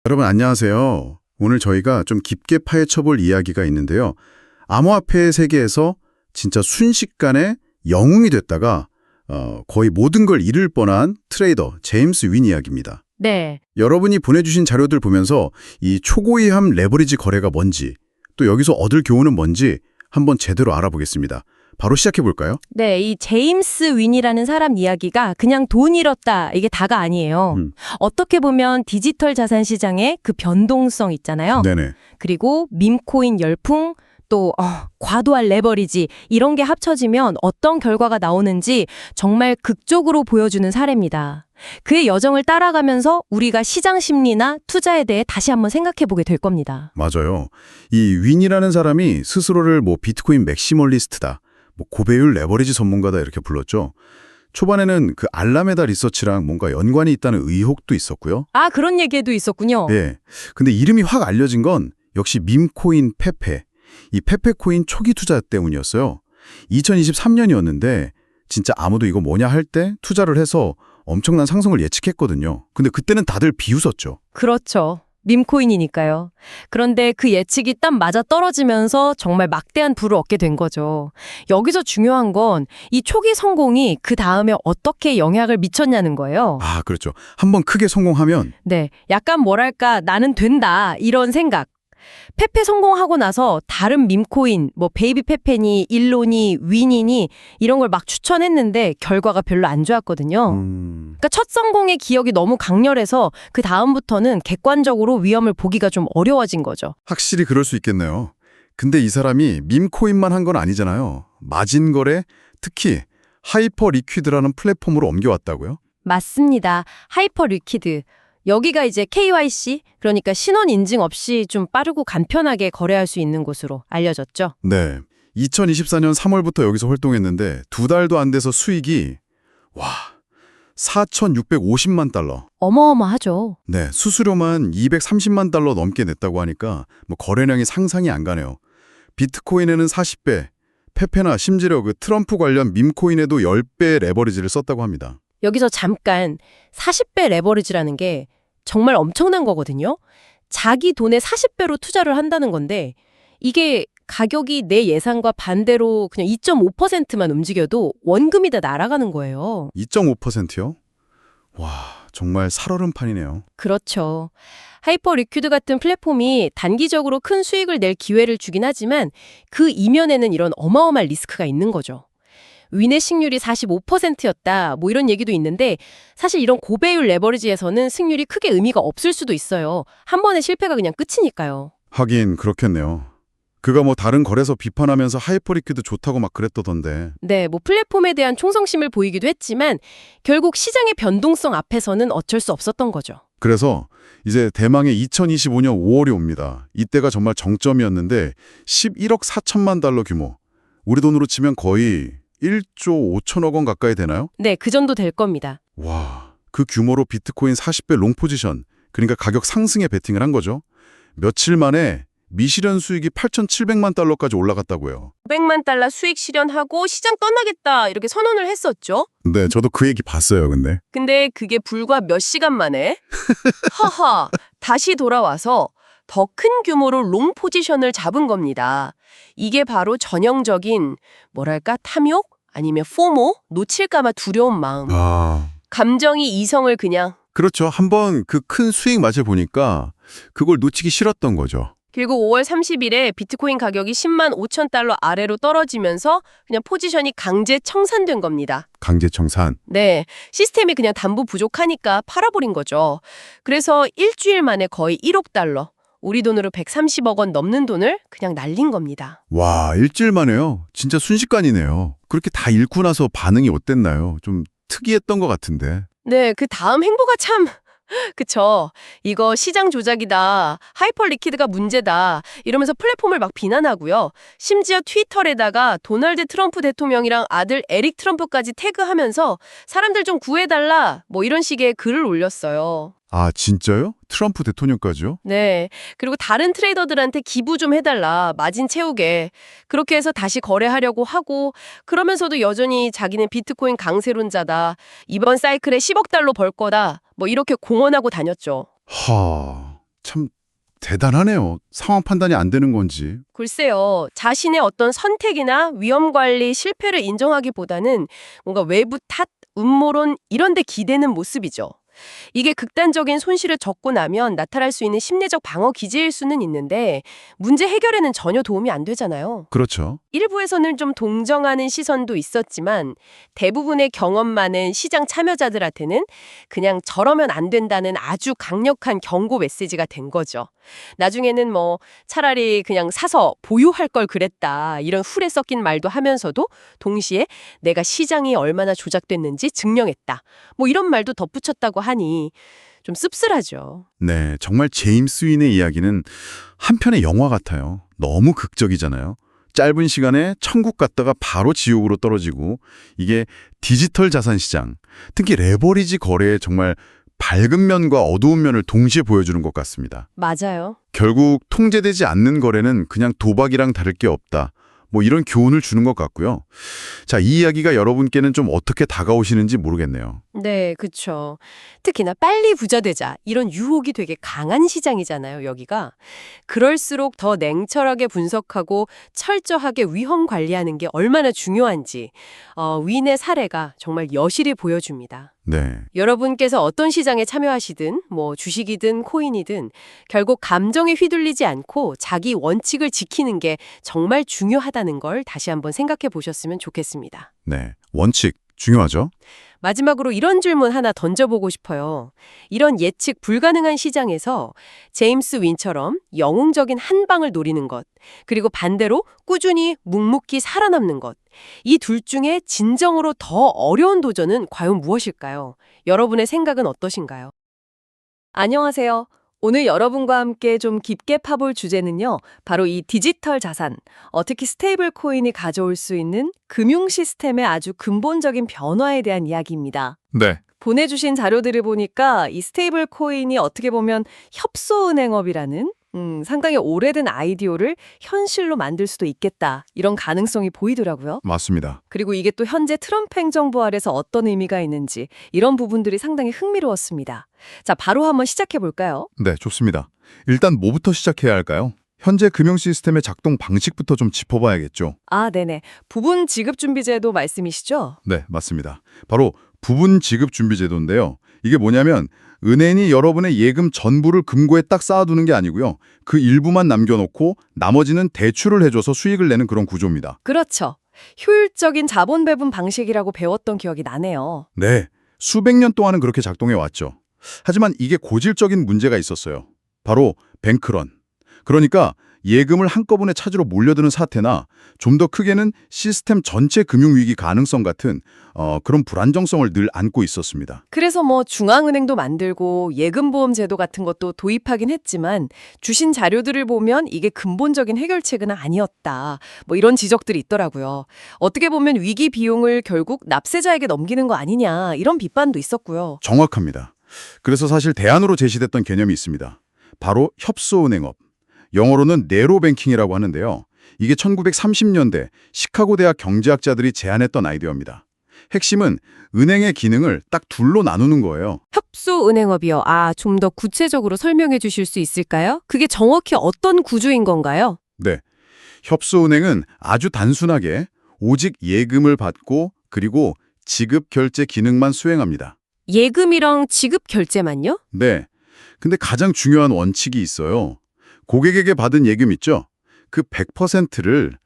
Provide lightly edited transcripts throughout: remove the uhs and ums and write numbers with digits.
여러분 안녕하세요. 오늘 저희가 좀 깊게 파헤쳐볼 이야기가 있는데요. 암호화폐 세계에서 진짜 순식간에 영웅이 됐다가 거의 모든 걸 잃을 뻔한 트레이더 제임스 윈 이야기입니다. 네, 여러분이 보내주신 자료들 보면서 이 초고위험 레버리지 거래가 뭔지 또 여기서 얻을 교훈은 뭔지 한번 제대로 알아보겠습니다. 바로 시작해볼까요? 네, 이 제임스 윈이라는 사람 이야기가 그냥 돈 잃었다 이게 다가 아니에요. 어떻게 보면 디지털 자산 시장의 그 변동성 있잖아요. 네네. 그리고 밈코인 열풍, 또 과도한 레버리지 이런 게 합쳐지면 어떤 결과가 나오는지 정말 극적으로 보여주는 사례입니다. 그의 여정을 따라가면서 우리가 시장 심리나 투자에 대해 다시 한번 생각해보게 될 겁니다. 맞아요. 이 윈이라는 사람이 스스로를 비트코인 맥시멀리스트다, 고배율 레버리지 전문가다 이렇게 불렀죠. 초반에는 그 알라메다 리서치랑 뭔가 연관이 있다는 의혹도 있었고요. 아, 그런 얘기도 있었군요. 예. 근데 이름이 확 알려진 건 역시 밈코인 페페, 이 페페코인 초기 투자 때문이었어요. 2023년이었는데 진짜 아무도 이거 뭐냐 할 때 투자를 해서 엄청난 상승을 예측했거든요. 근데 그때는 다들 비웃었죠. 그렇죠. 밈코인이니까요. 그런데 그 예측이 딱 맞아 떨어지면서 정말 막대한 부를 얻게 된 거죠. 여기서 중요한 건 이 초기 성공이 그 다음에 어떻게 영향을 미쳤냐는 거예요. 아, 그렇죠. 한번 크게 성공하면 네, 약간 뭐랄까 나는 된다 이런 생각. 페페 성공하고 나서 다른 밈코인, 베이비 페페니, 일론이, 윈이니 이런 걸 막 추천했는데 결과가 별로 안 좋았거든요. 그러니까 첫 성공의 기억이 너무 강렬해서 그 다음부터는 객관적으로 위험을 보기가 좀 어려워진 거죠. 확실히 그럴 수 있겠네요. 근데 이 사람이 밈코인만 한 건 아니잖아요. 마진 거래, 특히 하이퍼 리퀴드라는 플랫폼으로 옮겨왔다고요? 맞습니다. 하이퍼 리퀴드. 여기가 이제 KYC, 그러니까 신원 인증 없이 좀 빠르고 간편하게 거래할 수 있는 곳으로 알려졌죠. 네. 2024년 3월부터 여기서 활동했는데 2달도 안 돼서 수익이 4,650만 달러. 어마어마하죠. 네, 수수료만 230만 달러 넘게 냈다고 하니까 거래량이 상상이 안 가네요. 비트코인에는 40배, 페페나 심지어 그 트럼프 관련 밈코인에도 10배 레버리지를 썼다고 합니다. 여기서 잠깐 40배 레버리지라는 게 정말 엄청난 거거든요. 자기 돈의 40배로 투자를 한다는 건데 이게 가격이 내 예상과 반대로 그냥 2.5%만 움직여도 원금이 다 날아가는 거예요. 2.5%요? 와, 정말 살얼음판이네요. 그렇죠. 하이퍼 리퀴드 같은 플랫폼이 단기적으로 큰 수익을 낼 기회를 주긴 하지만 그 이면에는 이런 어마어마한 리스크가 있는 거죠. 윈의 승률이 45%였다. 이런 얘기도 있는데 사실 이런 고배율 레버리지에서는 승률이 크게 의미가 없을 수도 있어요. 한 번의 실패가 그냥 끝이니까요. 하긴 그렇겠네요. 그가 다른 거래소 비판하면서 하이퍼리퀴드 좋다고 막 그랬다던데. 네, 플랫폼에 대한 충성심을 보이기도 했지만 결국 시장의 변동성 앞에서는 어쩔 수 없었던 거죠. 그래서 이제 대망의 2025년 5월이 옵니다. 이때가 정말 정점이었는데 11억 4천만 달러 규모. 우리 돈으로 치면 거의 1조 5천억 원 가까이 되나요? 네, 그 정도 될 겁니다. 와, 그 규모로 비트코인 40배 롱 포지션, 그러니까 가격 상승에 베팅을 한 거죠. 며칠 만에 미실현 수익이 8,700만 달러까지 올라갔다고요. 500만 달러 수익 실현하고 시장 떠나겠다 이렇게 선언을 했었죠. 네, 저도 그 얘기 봤어요, 근데. 근데 그게 불과 몇 시간 만에 하하 다시 돌아와서 더 큰 규모로 롱 포지션을 잡은 겁니다. 이게 바로 전형적인 탐욕? 아니면 포모? 놓칠까봐 두려운 마음. 감정이 이성을 그냥. 그렇죠. 한번 그 큰 수익 맛을 보니까 그걸 놓치기 싫었던 거죠. 그리고 5월 30일에 비트코인 가격이 10만 5천 달러 아래로 떨어지면서 그냥 포지션이 강제 청산된 겁니다. 강제 청산. 네, 시스템이 그냥 담보 부족하니까 팔아버린 거죠. 그래서 일주일 만에 거의 1억 달러, 우리 돈으로 130억 원 넘는 돈을 그냥 날린 겁니다. 와, 일주일 만에요. 진짜 순식간이네요. 그렇게 다 잃고 나서 반응이 어땠나요? 좀 특이했던 것 같은데. 네, 그 다음 행보가 참 그쵸. 이거 시장 조작이다. 하이퍼 리퀴드가 문제다. 이러면서 플랫폼을 막 비난하고요. 심지어 트위터에다가 도널드 트럼프 대통령이랑 아들 에릭 트럼프까지 태그하면서 사람들 좀 구해달라. 이런 식의 글을 올렸어요. 아, 진짜요? 트럼프 대통령까지요? 네. 그리고 다른 트레이더들한테 기부 좀 해달라. 마진 채우게. 그렇게 해서 다시 거래하려고 하고 그러면서도 여전히 자기는 비트코인 강세론자다. 이번 사이클에 10억 달러 벌 거다. 이렇게 공언하고 다녔죠. 하... 참 대단하네요. 상황 판단이 안 되는 건지. 글쎄요, 자신의 어떤 선택이나 위험 관리 실패를 인정하기보다는 뭔가 외부 탓, 음모론 이런 데 기대는 모습이죠. 이게 극단적인 손실을 접고 나면 나타날 수 있는 심리적 방어 기제일 수는 있는데 문제 해결에는 전혀 도움이 안 되잖아요. 그렇죠. 일부에서는 좀 동정하는 시선도 있었지만 대부분의 경험 많은 시장 참여자들한테는 그냥 저러면 안 된다는 아주 강력한 경고 메시지가 된 거죠. 나중에는 뭐 차라리 그냥 사서 보유할 걸 그랬다 이런 훌에 섞인 말도 하면서도 동시에 내가 시장이 얼마나 조작됐는지 증명했다. 뭐 이런 말도 덧붙였다고 하니 좀 씁쓸하죠. 네, 정말 제임스 윈의 이야기는 한편의 영화 같아요. 너무 극적이잖아요. 짧은 시간에 천국 갔다가 바로 지옥으로 떨어지고 이게 디지털 자산 시장, 특히 레버리지 거래의 정말 밝은 면과 어두운 면을 동시에 보여주는 것 같습니다. 맞아요. 결국 통제되지 않는 거래는 그냥 도박이랑 다를 게 없다. 뭐 이런 교훈을 주는 것 같고요. 자, 이 이야기가 여러분께는 좀 어떻게 다가오시는지 모르겠네요. 네, 그쵸. 특히나 빨리 부자 되자 이런 유혹이 되게 강한 시장이잖아요, 여기가. 그럴수록 더 냉철하게 분석하고 철저하게 위험 관리하는 게 얼마나 중요한지 윈의 사례가 정말 여실히 보여줍니다. 네. 여러분께서 어떤 시장에 참여하시든 뭐 주식이든 코인이든 결국 감정에 휘둘리지 않고 자기 원칙을 지키는 게 정말 중요하다는 걸 다시 한번 생각해 보셨으면 좋겠습니다. 네. 원칙 중요하죠? 마지막으로 이런 질문 하나 던져보고 싶어요. 이런 예측 불가능한 시장에서 제임스 윈처럼 영웅적인 한 방을 노리는 것, 그리고 반대로 꾸준히 묵묵히 살아남는 것, 이 둘 중에 진정으로 더 어려운 도전은 과연 무엇일까요? 여러분의 생각은 어떠신가요? 안녕하세요. 오늘 여러분과 함께 좀 깊게 파볼 주제는요. 바로 이 디지털 자산, 특히 스테이블 코인이 가져올 수 있는 금융 시스템의 아주 근본적인 변화에 대한 이야기입니다. 네. 보내주신 자료들을 보니까 이 스테이블 코인이 어떻게 보면 협소은행업이라는 상당히 오래된 아이디어를 현실로 만들 수도 있겠다. 이런 가능성이 보이더라고요. 맞습니다. 그리고 이게 또 현재 트럼프 행정부 아래서 어떤 의미가 있는지 이런 부분들이 상당히 흥미로웠습니다. 자, 바로 한번 시작해 볼까요? 네, 좋습니다. 일단 뭐부터 시작해야 할까요? 현재 금융 시스템의 작동 방식부터 좀 짚어봐야겠죠. 아, 네네. 부분 지급 준비제도 말씀이시죠? 네, 맞습니다. 바로 부분 지급 준비 제도인데요. 이게 뭐냐면 은행이 여러분의 예금 전부를 금고에 딱 쌓아두는 게 아니고요. 그 일부만 남겨놓고 나머지는 대출을 해줘서 수익을 내는 그런 구조입니다. 그렇죠. 효율적인 자본 배분 방식이라고 배웠던 기억이 나네요. 네, 수백 년 동안은 그렇게 작동해 왔죠. 하지만 이게 고질적인 문제가 있었어요. 바로 뱅크런. 그러니까 예금을 한꺼번에 찾으러 몰려드는 사태나 좀 더 크게는 시스템 전체 금융위기 가능성 같은 그런 불안정성을 늘 안고 있었습니다. 그래서 뭐 중앙은행도 만들고 예금보험 제도 같은 것도 도입하긴 했지만 주신 자료들을 보면 이게 근본적인 해결책은 아니었다. 뭐 이런 지적들이 있더라고요. 어떻게 보면 위기 비용을 결국 납세자에게 넘기는 거 아니냐 이런 비판도 있었고요. 정확합니다. 그래서 사실 대안으로 제시됐던 개념이 있습니다. 바로 협소은행업. 영어로는 네로뱅킹이라고 하는데요. 이게 1930년대 시카고 대학 경제학자들이 제안했던 아이디어입니다. 핵심은 은행의 기능을 딱 둘로 나누는 거예요. 협소은행업이요. 좀 더 구체적으로 설명해 주실 수 있을까요? 그게 정확히 어떤 구조인 건가요? 네. 협소은행은 아주 단순하게 오직 예금을 받고 그리고 지급 결제 기능만 수행합니다. 예금이랑 지급 결제만요? 네. 근데 가장 중요한 원칙이 있어요. 고객에게 받은 예금 있죠? 그 100%를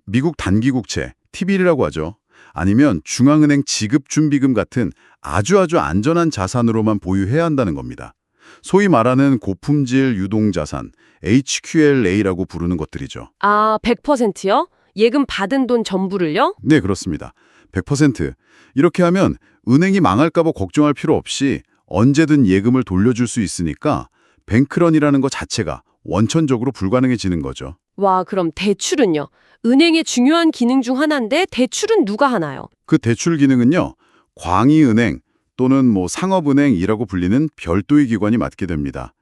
미국 단기국채, T빌이라고 하죠. 아니면 중앙은행 지급준비금 같은 아주 안전한 자산으로만 보유해야 한다는 겁니다. 소위 말하는 고품질 유동자산, HQLA라고 부르는 것들이죠. 100%요? 예금 받은 돈 전부를요? 네, 그렇습니다. 100%. 이렇게 하면 은행이 망할까 봐 걱정할 필요 없이 언제든 예금을 돌려줄 수 있으니까 뱅크런이라는 것 자체가 원천적으로 불가능해지는 거죠. 와, 그럼 대출은요? 은행의 중요한 기능 중 하나인데 대출은 누가 하나요? 그 대출 기능은요. 광의은행 또는 상업은행이라고 불리는 별도의 기관이 맡게 됩니다.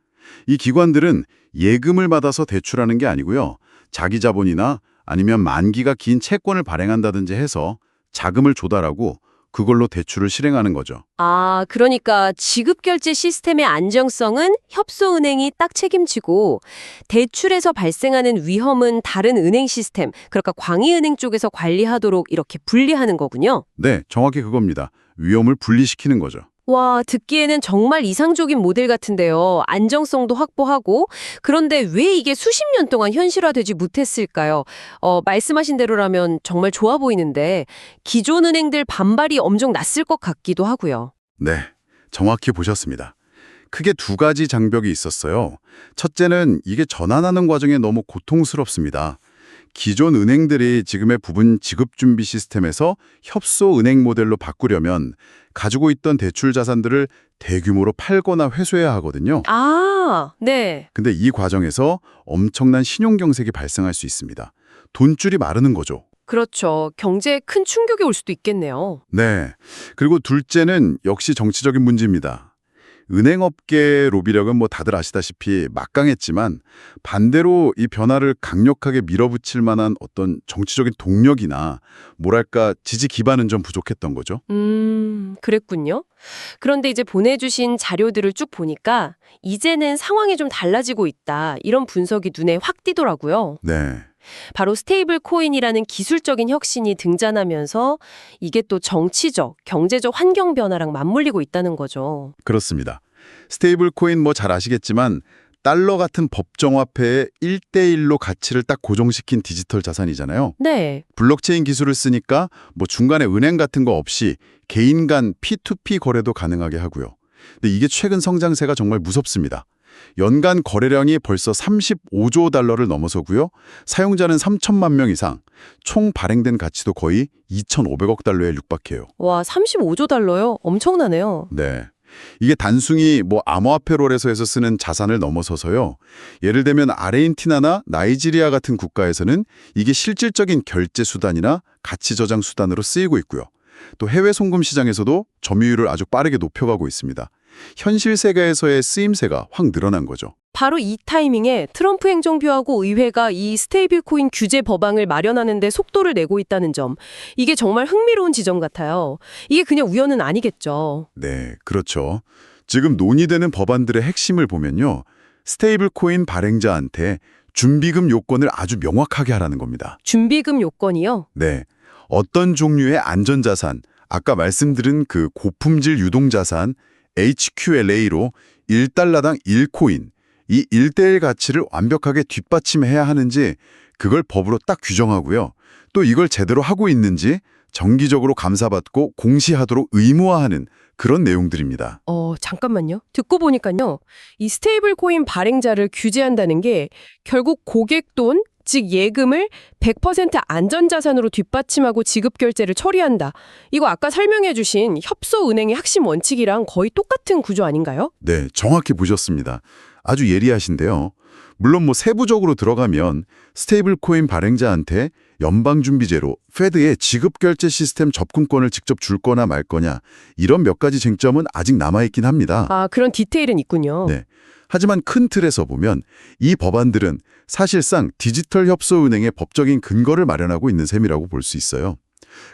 이 기관들은 예금을 받아서 대출하는 게 아니고요. 자기 자본이나 아니면 만기가 긴 채권을 발행한다든지 해서 자금을 조달하고 그걸로 대출을 실행하는 거죠. 아, 그러니까 지급결제 시스템의 안정성은 협소은행이 딱 책임지고 대출에서 발생하는 위험은 다른 은행 시스템, 그러니까 광희은행 쪽에서 관리하도록 이렇게 분리하는 거군요. 네, 정확히 그겁니다. 위험을 분리시키는 거죠. 와, 듣기에는 정말 이상적인 모델 같은데요. 안정성도 확보하고. 그런데 왜 이게 수십 년 동안 현실화되지 못했을까요? 말씀하신 대로라면 정말 좋아 보이는데 기존 은행들 반발이 엄청 났을 것 같기도 하고요. 네, 정확히 보셨습니다. 크게 두 가지 장벽이 있었어요. 첫째는 이게 전환하는 과정에 너무 고통스럽습니다. 기존 은행들이 지금의 부분 지급준비 시스템에서 협소 은행 모델로 바꾸려면 가지고 있던 대출 자산들을 대규모로 팔거나 회수해야 하거든요. 아, 네. 근데 이 과정에서 엄청난 신용경색이 발생할 수 있습니다. 돈줄이 마르는 거죠. 그렇죠. 경제에 큰 충격이 올 수도 있겠네요. 네. 그리고 둘째는 역시 정치적인 문제입니다. 은행업계 로비력은 뭐 다들 아시다시피 막강했지만 반대로 이 변화를 강력하게 밀어붙일 만한 어떤 정치적인 동력이나 뭐랄까 지지 기반은 좀 부족했던 거죠. 그랬군요. 그런데 이제 보내주신 자료들을 쭉 보니까 이제는 상황이 좀 달라지고 있다. 이런 분석이 눈에 확 띄더라고요. 네. 바로 스테이블 코인이라는 기술적인 혁신이 등장하면서 이게 또 정치적, 경제적 환경 변화랑 맞물리고 있다는 거죠. 그렇습니다. 스테이블 코인 뭐 잘 아시겠지만 달러 같은 법정화폐의 1대1로 가치를 딱 고정시킨 디지털 자산이잖아요. 네. 블록체인 기술을 쓰니까 뭐 중간에 은행 같은 거 없이 개인 간 P2P 거래도 가능하게 하고요. 근데 이게 최근 성장세가 정말 무섭습니다. 연간 거래량이 벌써 35조 달러를 넘어서고요. 사용자는 3천만 명 이상, 총 발행된 가치도 거의 2,500억 달러에 육박해요. 와, 35조 달러요? 엄청나네요. 네. 이게 단순히 뭐 암호화폐로에서 쓰는 자산을 넘어서서요. 예를 들면 아르헨티나나 나이지리아 같은 국가에서는 이게 실질적인 결제 수단이나 가치 저장 수단으로 쓰이고 있고요. 또 해외 송금 시장에서도 점유율을 아주 빠르게 높여가고 있습니다. 현실 세계에서의 쓰임새가 확 늘어난 거죠. 바로 이 타이밍에 트럼프 행정부하고 의회가 이 스테이블 코인 규제 법안을 마련하는 데 속도를 내고 있다는 점. 이게 정말 흥미로운 지점 같아요. 이게 그냥 우연은 아니겠죠. 네, 그렇죠. 지금 논의되는 법안들의 핵심을 보면요. 스테이블 코인 발행자한테 준비금 요건을 아주 명확하게 하라는 겁니다. 준비금 요건이요? 네. 어떤 종류의 안전자산, 아까 말씀드린 그 고품질 유동자산 HQLA로 1달러당 1코인, 이 1대1 가치를 완벽하게 뒷받침해야 하는지 그걸 법으로 딱 규정하고요. 또 이걸 제대로 하고 있는지 정기적으로 감사받고 공시하도록 의무화하는 그런 내용들입니다. 잠깐만요. 듣고 보니까요. 이 스테이블 코인 발행자를 규제한다는 게 결국 고객 돈, 즉 예금을 100% 안전자산으로 뒷받침하고 지급결제를 처리한다. 이거 아까 설명해 주신 협소은행의 핵심 원칙이랑 거의 똑같은 구조 아닌가요? 네, 정확히 보셨습니다. 아주 예리하신데요. 물론 뭐 세부적으로 들어가면 스테이블 코인 발행자한테 연방준비제로 페드의 지급결제 시스템 접근권을 직접 줄 거나 말 거냐 이런 몇 가지 쟁점은 아직 남아있긴 합니다. 아, 그런 디테일은 있군요. 네. 하지만 큰 틀에서 보면 이 법안들은 사실상 디지털 협소은행의 법적인 근거를 마련하고 있는 셈이라고 볼 수 있어요.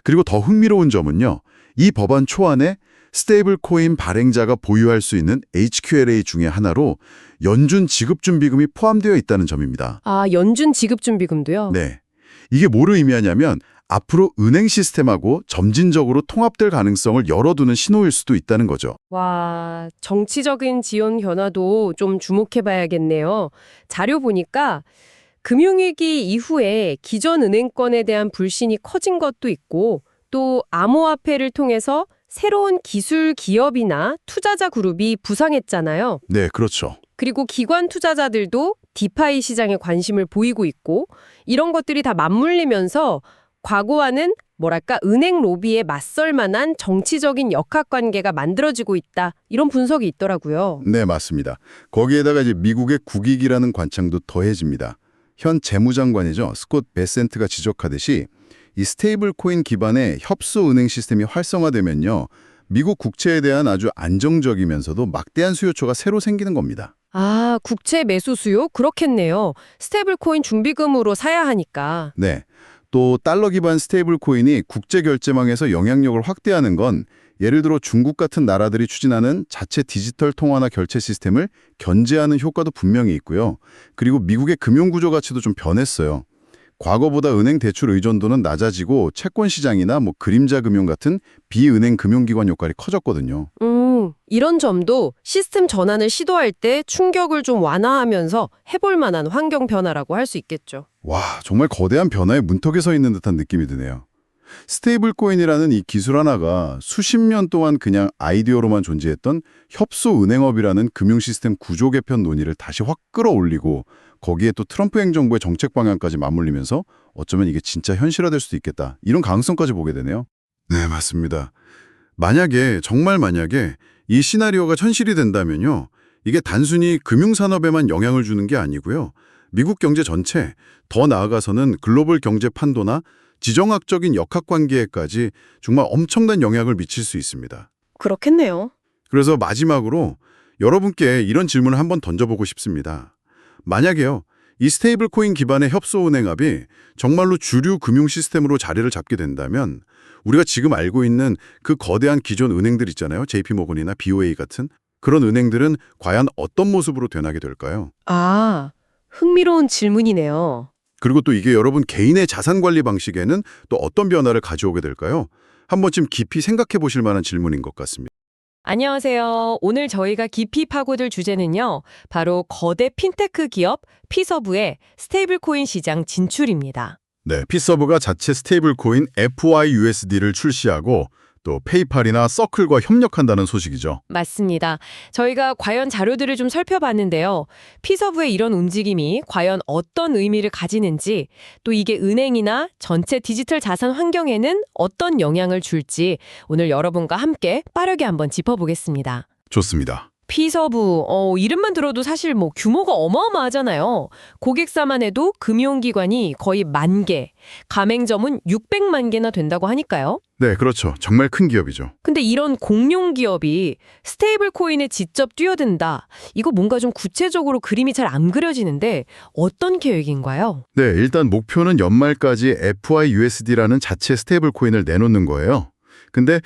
그리고 더 흥미로운 점은요. 이 법안 초안에 스테이블 코인 발행자가 보유할 수 있는 HQLA 중에 하나로 연준 지급준비금이 포함되어 있다는 점입니다. 아, 연준 지급준비금도요? 네. 이게 뭐를 의미하냐면 앞으로 은행 시스템하고 점진적으로 통합될 가능성을 열어두는 신호일 수도 있다는 거죠. 와, 정치적인 지원 변화도 좀 주목해봐야겠네요. 자료 보니까 금융위기 이후에 기존 은행권에 대한 불신이 커진 것도 있고 또 암호화폐를 통해서 새로운 기술 기업이나 투자자 그룹이 부상했잖아요. 네, 그렇죠. 그리고 기관 투자자들도 디파이 시장에 관심을 보이고 있고 이런 것들이 다 맞물리면서 과거와는 뭐랄까 은행 로비에 맞설 만한 정치적인 역학관계가 만들어지고 있다. 이런 분석이 있더라고요. 네, 맞습니다. 거기에다가 이제 미국의 국익이라는 관청도 더해집니다. 현 재무장관이죠. 스콧 베센트가 지적하듯이 이 스테이블 코인 기반의 협소 은행 시스템이 활성화되면요. 미국 국채에 대한 아주 안정적이면서도 막대한 수요처가 새로 생기는 겁니다. 아, 국채 매수 수요? 그렇겠네요. 스테이블 코인 준비금으로 사야 하니까. 네. 또 달러 기반 스테이블 코인이 국제 결제망에서 영향력을 확대하는 건 예를 들어 중국 같은 나라들이 추진하는 자체 디지털 통화나 결제 시스템을 견제하는 효과도 분명히 있고요. 그리고 미국의 금융 구조 가치도 좀 변했어요. 과거보다 은행 대출 의존도는 낮아지고 채권 시장이나 그림자 금융 같은 비은행 금융기관 역할이 커졌거든요. 이런 점도 시스템 전환을 시도할 때 충격을 좀 완화하면서 해볼 만한 환경 변화라고 할 수 있겠죠. 와, 정말 거대한 변화의 문턱에 서 있는 듯한 느낌이 드네요. 스테이블 코인이라는 이 기술 하나가 수십 년 동안 그냥 아이디어로만 존재했던 협소 은행업이라는 금융 시스템 구조 개편 논의를 다시 확 끌어올리고 거기에 또 트럼프 행정부의 정책 방향까지 맞물리면서 어쩌면 이게 진짜 현실화될 수도 있겠다. 이런 가능성까지 보게 되네요. 네, 맞습니다. 정말 만약에 이 시나리오가 현실이 된다면요. 이게 단순히 금융산업에만 영향을 주는 게 아니고요. 미국 경제 전체, 더 나아가서는 글로벌 경제 판도나 지정학적인 역학관계에까지 정말 엄청난 영향을 미칠 수 있습니다. 그렇겠네요. 그래서 마지막으로 여러분께 이런 질문을 한번 던져보고 싶습니다. 만약에요, 이 스테이블 코인 기반의 협소은행합이 정말로 주류 금융 시스템으로 자리를 잡게 된다면 우리가 지금 알고 있는 그 거대한 기존 은행들 있잖아요. JP모건이나 BOA 같은 그런 은행들은 과연 어떤 모습으로 변하게 될까요? 아, 흥미로운 질문이네요. 그리고 또 이게 여러분 개인의 자산 관리 방식에는 또 어떤 변화를 가져오게 될까요? 한 번쯤 깊이 생각해 보실 만한 질문인 것 같습니다. 안녕하세요. 오늘 저희가 깊이 파고들 주제는요. 바로 거대 핀테크 기업 피서브의 스테이블 코인 시장 진출입니다. 네, 피서브가 자체 스테이블 코인 FYUSD를 출시하고 또 페이팔이나 서클과 협력한다는 소식이죠. 맞습니다. 저희가 과연 자료들을 좀 살펴봤는데요. 피서브의 이런 움직임이 과연 어떤 의미를 가지는지, 또 이게 은행이나 전체 디지털 자산 환경에는 어떤 영향을 줄지 오늘 여러분과 함께 빠르게 한번 짚어보겠습니다. 좋습니다. 피서브, 이름만 들어도 사실 규모가 어마어마하잖아요. 고객사만 해도 금융기관이 거의 10,000개, 가맹점은 600만 개나 된다고 하니까요. 네, 그렇죠. 정말 큰 기업이죠. 근데 이런 공룡 기업이 스테이블 코인에 직접 뛰어든다. 이거 뭔가 좀 구체적으로 그림이 잘 안 그려지는데 어떤 계획인가요? 네, 일단 목표는 연말까지 FYUSD라는 자체 스테이블 코인을 내놓는 거예요. 근데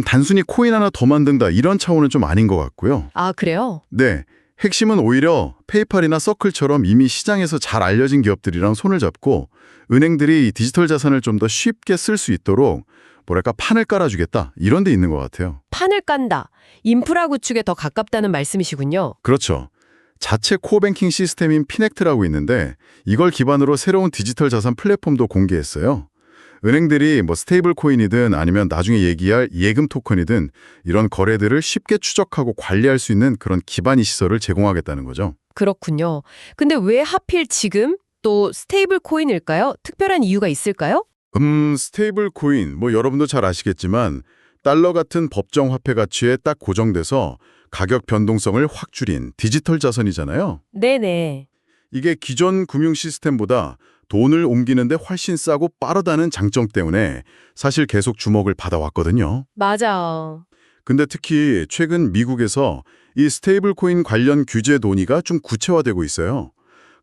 단순히 코인 하나 더 만든다 이런 차원은 좀 아닌 것 같고요. 아, 그래요? 네, 핵심은 오히려 페이팔이나 서클처럼 이미 시장에서 잘 알려진 기업들이랑 손을 잡고 은행들이 디지털 자산을 좀 더 쉽게 쓸 수 있도록 판을 깔아주겠다 이런 데 있는 것 같아요. 판을 깐다. 인프라 구축에 더 가깝다는 말씀이시군요. 그렇죠. 자체 코어뱅킹 시스템인 피넥트라고 있는데 이걸 기반으로 새로운 디지털 자산 플랫폼도 공개했어요. 은행들이 스테이블 코인이든 아니면 나중에 얘기할 예금 토큰이든 이런 거래들을 쉽게 추적하고 관리할 수 있는 그런 기반이 시설을 제공하겠다는 거죠. 그렇군요. 근데 왜 하필 지금 또 스테이블 코인일까요? 특별한 이유가 있을까요? 스테이블 코인, 여러분도 잘 아시겠지만 달러 같은 법정 화폐 가치에 딱 고정돼서 가격 변동성을 확 줄인 디지털 자산이잖아요. 네네. 이게 기존 금융 시스템보다 돈을 옮기는데 훨씬 싸고 빠르다는 장점 때문에 사실 계속 주목을 받아왔거든요. 맞아. 근데 특히 최근 미국에서 이 스테이블 코인 관련 규제 논의가 좀 구체화되고 있어요.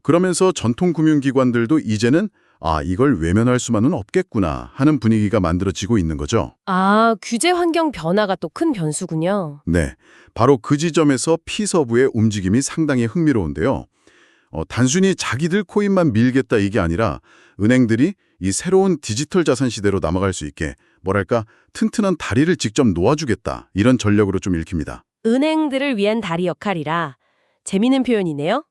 그러면서 전통 금융기관들도 이제는 이걸 외면할 수만은 없겠구나 하는 분위기가 만들어지고 있는 거죠. 아, 규제 환경 변화가 또 큰 변수군요. 네, 바로 그 지점에서 피서브의 움직임이 상당히 흥미로운데요. 단순히 자기들 코인만 밀겠다 이게 아니라 은행들이 이 새로운 디지털 자산 시대로 넘어갈 수 있게 튼튼한 다리를 직접 놓아주겠다 이런 전략으로 좀 읽힙니다. 은행들을 위한 다리 역할이라 재미있는 표현이네요.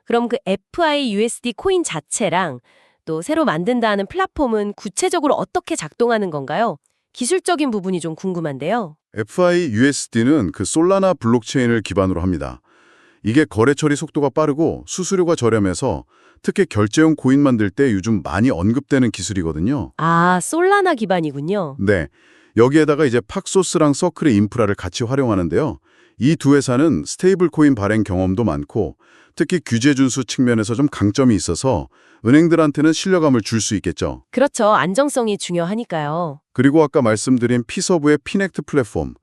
그럼 그 FIUSD 코인 자체랑 또 새로 만든다 하는 플랫폼은 구체적으로 어떻게 작동하는 건가요? 기술적인 부분이 좀 궁금한데요. FIUSD는 그 솔라나 블록체인을 기반으로 합니다. 이게 거래 처리 속도가 빠르고 수수료가 저렴해서 특히 결제용 코인 만들 때 요즘 많이 언급되는 기술이거든요. 아, 솔라나 기반이군요. 네, 여기에다가 이제 팍소스랑 서클의 인프라를 같이 활용하는데요. 이 두 회사는 스테이블 코인 발행 경험도 많고 특히 규제 준수 측면에서 좀 강점이 있어서 은행들한테는 신뢰감을 줄 수 있겠죠. 그렇죠. 안정성이 중요하니까요. 그리고 아까 말씀드린 피서브의 피넥트 플랫폼.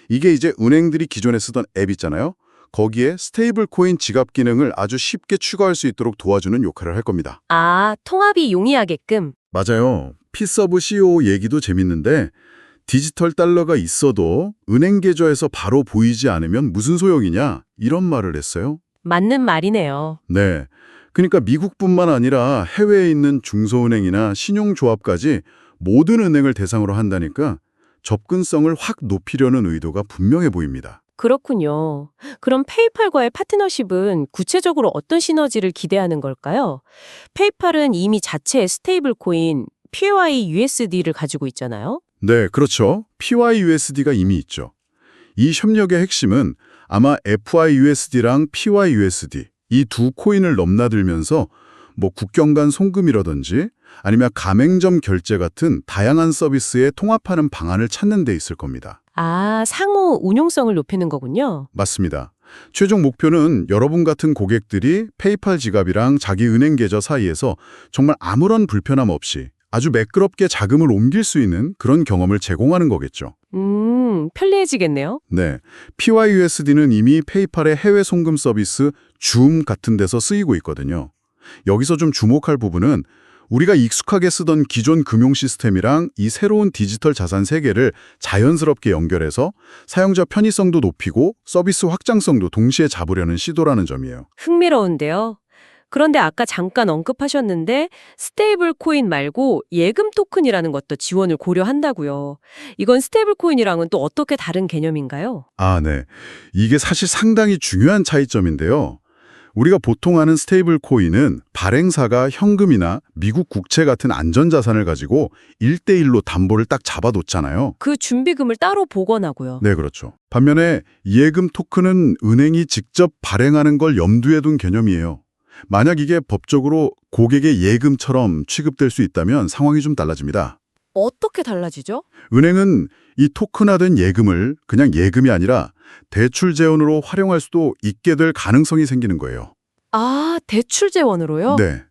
이게 이제 은행들이 기존에 쓰던 앱 있잖아요. 거기에 스테이블 코인 지갑 기능을 아주 쉽게 추가할 수 있도록 도와주는 역할을 할 겁니다. 아, 통합이 용이하게끔. 맞아요. 피서브 CEO 얘기도 재밌는데 디지털 달러가 있어도 은행 계좌에서 바로 보이지 않으면 무슨 소용이냐 이런 말을 했어요. 맞는 말이네요. 네. 그러니까 미국뿐만 아니라 해외에 있는 중소은행이나 신용조합까지 모든 은행을 대상으로 한다니까 접근성을 확 높이려는 의도가 분명해 보입니다. 그렇군요. 그럼 페이팔과의 파트너십은 구체적으로 어떤 시너지를 기대하는 걸까요? 페이팔은 이미 자체의 스테이블 코인 PYUSD를 가지고 있잖아요. 네, 그렇죠. PYUSD가 이미 있죠. 이 협력의 핵심은 아마 FIUSD랑 PYUSD 이 두 코인을 넘나들면서 뭐 국경 간 송금이라든지 아니면 가맹점 결제 같은 다양한 서비스에 통합하는 방안을 찾는 데 있을 겁니다. 아, 상호 운용성을 높이는 거군요. 맞습니다. 최종 목표는 여러분 같은 고객들이 페이팔 지갑이랑 자기 은행 계좌 사이에서 정말 아무런 불편함 없이 아주 매끄럽게 자금을 옮길 수 있는 그런 경험을 제공하는 거겠죠. 편리해지겠네요. 네, PYUSD는 이미 페이팔의 해외 송금 서비스 줌 같은 데서 쓰이고 있거든요. 여기서 좀 주목할 부분은 우리가 익숙하게 쓰던 기존 금융 시스템이랑 이 새로운 디지털 자산 세계를 자연스럽게 연결해서 사용자 편의성도 높이고 서비스 확장성도 동시에 잡으려는 시도라는 점이에요. 흥미로운데요. 그런데 아까 잠깐 언급하셨는데 스테이블 코인 말고 예금 토큰이라는 것도 지원을 고려한다고요. 이건 스테이블 코인이랑은 또 어떻게 다른 개념인가요? 아, 네. 이게 사실 상당히 중요한 차이점인데요. 우리가 보통 아는 스테이블 코인은 발행사가 현금이나 미국 국채 같은 안전자산을 가지고 1대1로 담보를 딱 잡아놓잖아요. 그 준비금을 따로 복원하고요. 네, 그렇죠. 반면에 예금 토큰은 은행이 직접 발행하는 걸 염두에 둔 개념이에요. 만약 이게 법적으로 고객의 예금처럼 취급될 수 있다면 상황이 좀 달라집니다. 어떻게 달라지죠? 은행은 이 토큰화된 예금을 그냥 예금이 아니라 대출 재원으로 활용할 수도 있게 될 가능성이 생기는 거예요. 아, 대출 재원으로요? 네.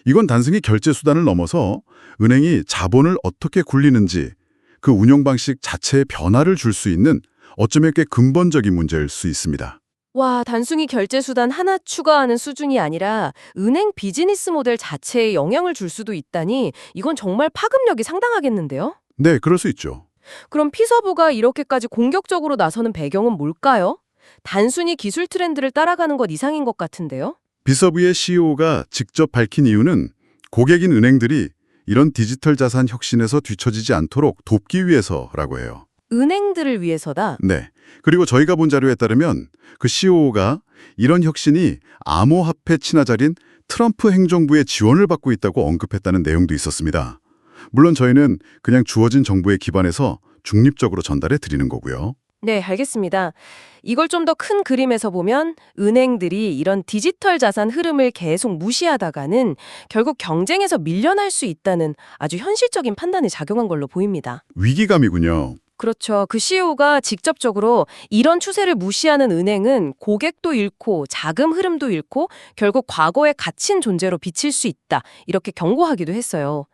이건 단순히 결제 수단을 넘어서 은행이 자본을 어떻게 굴리는지 그 운영 방식 자체에 변화를 줄 수 있는 어쩌면 꽤 근본적인 문제일 수 있습니다. 와, 단순히 결제 수단 하나 추가하는 수준이 아니라 은행 비즈니스 모델 자체에 영향을 줄 수도 있다니 이건 정말 파급력이 상당하겠는데요? 네, 그럴 수 있죠. 그럼 피서부가 이렇게까지 공격적으로 나서는 배경은 뭘까요? 단순히 기술 트렌드를 따라가는 것 이상인 것 같은데요? 비서부의 CEO가 직접 밝힌 이유는 고객인 은행들이 이런 디지털 자산 혁신에서 뒤처지지 않도록 돕기 위해서라고 해요. 은행들을 위해서다. 네. 그리고 저희가 본 자료에 따르면 그 CEO가 이런 혁신이 암호화폐 친화자린 트럼프 행정부의 지원을 받고 있다고 언급했다는 내용도 있었습니다. 물론 저희는 그냥 주어진 정보에 기반해서 중립적으로 전달해 드리는 거고요. 네, 알겠습니다. 이걸 좀 더 큰 그림에서 보면 은행들이 이런 디지털 자산 흐름을 계속 무시하다가는 결국 경쟁에서 밀려날 수 있다는 아주 현실적인 판단이 작용한 걸로 보입니다. 위기감이군요. 그렇죠. 그 CEO가 직접적으로 이런 추세를 무시하는 은행은 고객도 잃고 자금 흐름도 잃고 결국 과거에 갇힌 존재로 비칠 수 있다. 이렇게 경고하기도 했어요.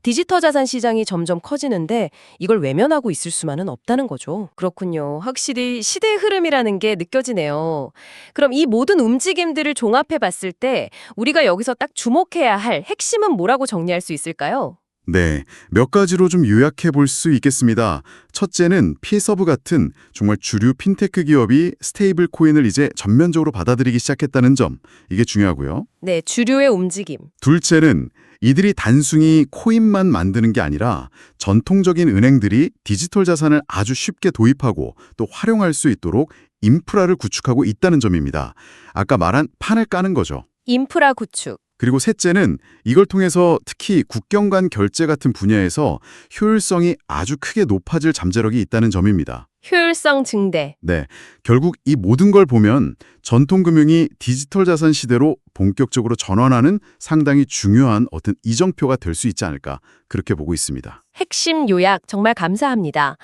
디지털 자산 시장이 점점 커지는데 이걸 외면하고 있을 수만은 없다는 거죠. 그렇군요. 확실히 시대의 흐름이라는 게 느껴지네요. 그럼 이 모든 움직임들을 종합해 봤을 때 우리가 여기서 딱 주목해야 할 핵심은 뭐라고 정리할 수 있을까요? 네, 몇 가지로 좀 요약해 볼 수 있겠습니다. 첫째는 피서브 같은 정말 주류 핀테크 기업이 스테이블 코인을 이제 전면적으로 받아들이기 시작했다는 점, 이게 중요하고요. 네, 주류의 움직임. 둘째는 이들이 단순히 코인만 만드는 게 아니라 전통적인 은행들이 디지털 자산을 아주 쉽게 도입하고 또 활용할 수 있도록 인프라를 구축하고 있다는 점입니다. 아까 말한 판을 까는 거죠. 인프라 구축. 그리고 셋째는 이걸 통해서 특히 국경 간 결제 같은 분야에서 효율성이 아주 크게 높아질 잠재력이 있다는 점입니다. 효율성 증대. 네, 결국 이 모든 걸 보면 전통금융이 디지털 자산 시대로 본격적으로 전환하는 상당히 중요한 어떤 이정표가 될 수 있지 않을까 그렇게 보고 있습니다. 핵심 요약 정말 감사합니다.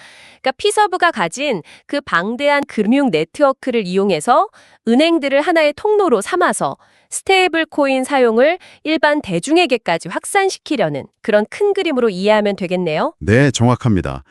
그러니까 피서브가 가진 그 방대한 금융 네트워크를 이용해서 은행들을 하나의 통로로 삼아서 스테이블 코인 사용을 일반 대중에게까지 확산시키려는 그런 큰 그림으로 이해하면 되겠네요. 네, 정확합니다.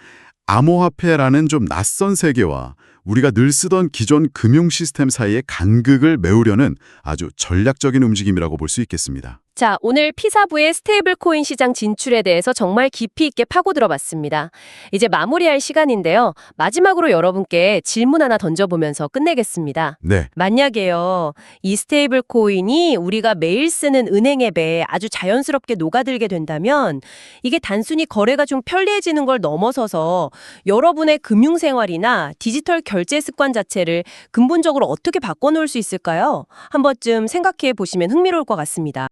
암호화폐라는 좀 낯선 세계와 우리가 늘 쓰던 기존 금융 시스템 사이의 간극을 메우려는 아주 전략적인 움직임이라고 볼 수 있겠습니다. 자, 오늘 피사부의 스테이블 코인 시장 진출에 대해서 정말 깊이 있게 파고들어봤습니다. 이제 마무리할 시간인데요. 마지막으로 여러분께 질문 하나 던져보면서 끝내겠습니다. 네, 만약에요, 이 스테이블 코인이 우리가 매일 쓰는 은행 앱에 아주 자연스럽게 녹아들게 된다면 이게 단순히 거래가 좀 편리해지는 걸 넘어서서 여러분의 금융생활이나 디지털 결제 습관 자체를 근본적으로 어떻게 바꿔놓을 수 있을까요? 한 번쯤 생각해 보시면 흥미로울 것 같습니다.